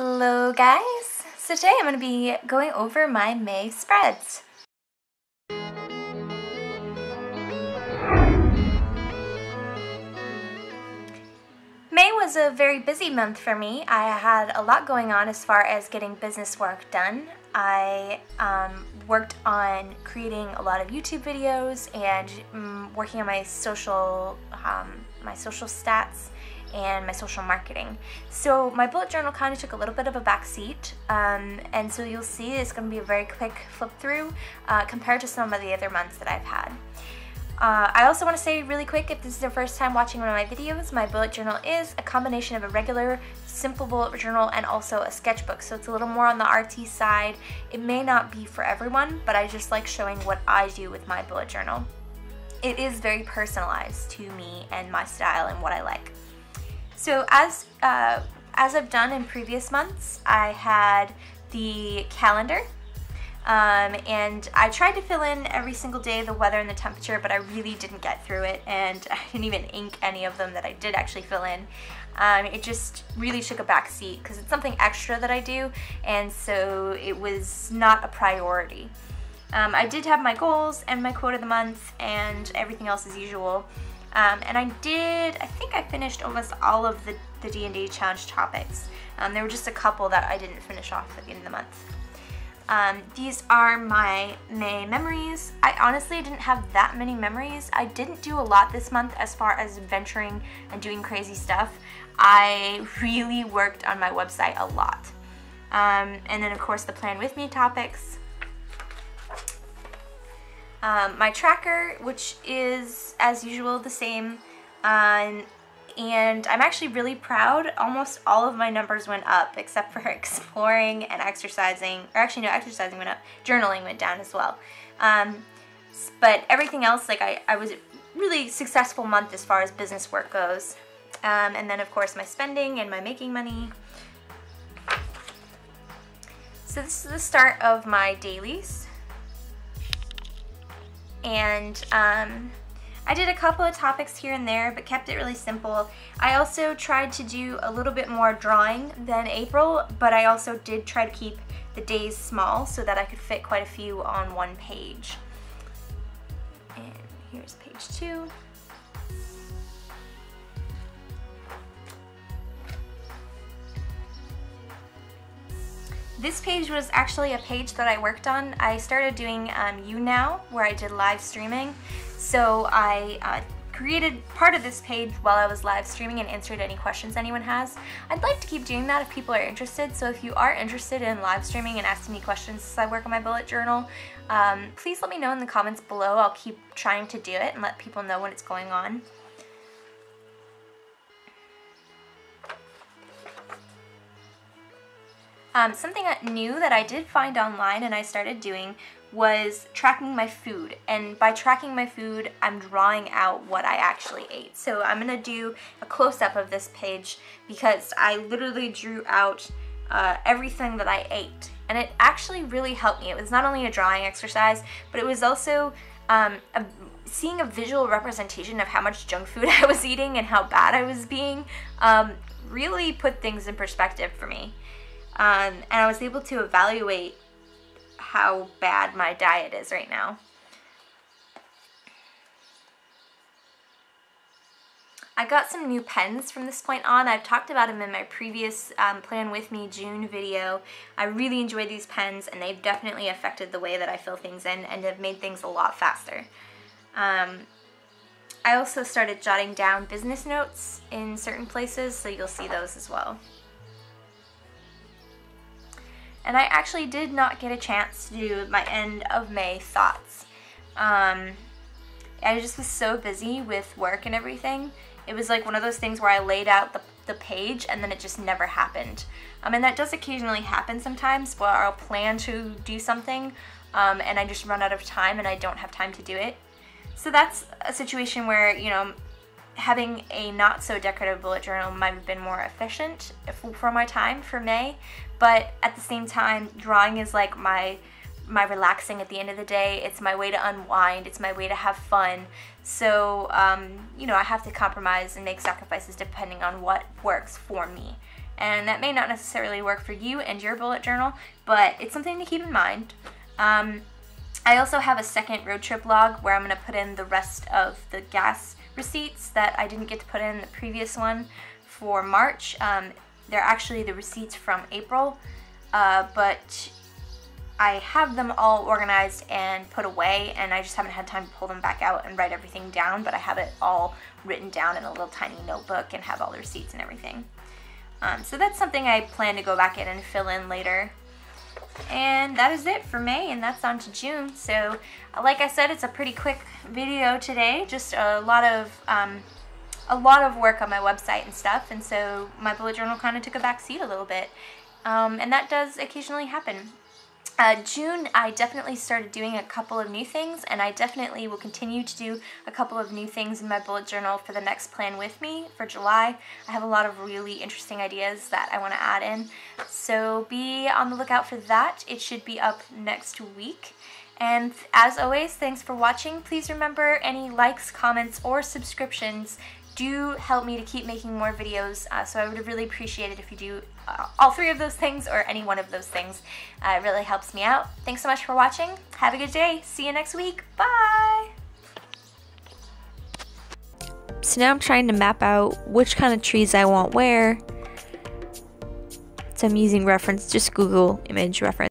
Hello guys! So today I'm going to be going over my May spreads. May was a very busy month for me. I had a lot going on as far as getting business work done. I worked on creating a lot of YouTube videos and working on my social stats and my social marketing. So my bullet journal kind of took a little bit of a back seat, and so you'll see it's going to be a very quick flip through compared to some of the other months that I've had. I also want to say really quick, if this is your first time watching one of my videos, my bullet journal is a combination of a regular, simple bullet journal and also a sketchbook, so it's a little more on the artsy side. It may not be for everyone, but I just like showing what I do with my bullet journal. It is very personalized to me and my style and what I like. So as I've done in previous months, I had the calendar. And I tried to fill in every single day the weather and the temperature, but I really didn't get through it, and I didn't even ink any of them that I did actually fill in. It just really took a back seat because it's something extra that I do, and so it was not a priority. I did have my goals and my quote of the month and everything else as usual. And I think I finished almost all of the D&D challenge topics. There were just a couple that I didn't finish off at the end of the month. These are my May memories. I honestly didn't have that many memories. I didn't do a lot this month as far as venturing and doing crazy stuff. I really worked on my website a lot. And then of course the plan with me topics. My tracker, which is as usual the same, and I'm actually really proud. Almost all of my numbers went up except for exploring and exercising, or actually no, exercising went up, journaling went down as well. But everything else, like I was a really successful month as far as business work goes. And then of course my spending and my making money. So this is the start of my dailies. And I did a couple of topics here and there, but kept it really simple. I also tried to do a little bit more drawing than April, but I also did try to keep the days small so that I could fit quite a few on one page. And here's page 2. This page was actually a page that I worked on. I started doing You Now, where I did live streaming. So I created part of this page while I was live streaming and answered any questions anyone has. I'd like to keep doing that if people are interested, so if you are interested in live streaming and asking me questions as I work on my bullet journal, please let me know in the comments below. I'll keep trying to do it and let people know when it's going on. Something new that I did find online and I started doing was tracking my food, and by tracking my food I'm drawing out what I actually ate. So I'm gonna do a close-up of this page because I literally drew out everything that I ate, and it actually really helped me. It was not only a drawing exercise, but it was also seeing a visual representation of how much junk food I was eating and how bad I was being. Really put things in perspective for me. And I was able to evaluate how bad my diet is right now. I got some new pens from this point on. I've talked about them in my previous Plan With Me June video. I really enjoy these pens, and they've definitely affected the way that I fill things in and have made things a lot faster. I also started jotting down business notes in certain places, so you'll see those as well. And I actually did not get a chance to do my end of May thoughts. I just was so busy with work and everything. It was like one of those things where I laid out the page and then it just never happened. And that does occasionally happen sometimes, where I'll plan to do something and I just run out of time and I don't have time to do it. So that's a situation where, you know, having a not so decorative bullet journal might have been more efficient for my time for May, but at the same time, drawing is like my relaxing at the end of the day. It's my way to unwind. It's my way to have fun. So, you know, I have to compromise and make sacrifices depending on what works for me. and that may not necessarily work for you and your bullet journal, but it's something to keep in mind. I also have a second road trip log where I'm going to put in the rest of the gas receipts that I didn't get to put in the previous one for March. They're actually the receipts from April, but I have them all organized and put away, and I just haven't had time to pull them back out and write everything down, but I have it all written down in a little tiny notebook and have all the receipts and everything. So that's something I plan to go back in and fill in later. And that is it for May, and that's on to June. So like I said, it's a pretty quick video today, just a lot of work on my website and stuff, and so my bullet journal kind of took a back seat a little bit, and that does occasionally happen. June, I definitely started doing a couple of new things, and I definitely will continue to do a couple of new things in my bullet journal for the next plan with me for July. I have a lot of really interesting ideas that I want to add in, so be on the lookout for that. It should be up next week. And as always, thanks for watching. Please remember, any likes, comments, or subscriptions do help me to keep making more videos, so I would really appreciate it if you do all three of those things or any one of those things. It really helps me out. Thanks so much for watching. Have a good day. See you next week. Bye! So now I'm trying to map out which kind of trees I want where. So I'm using reference, just Google image reference.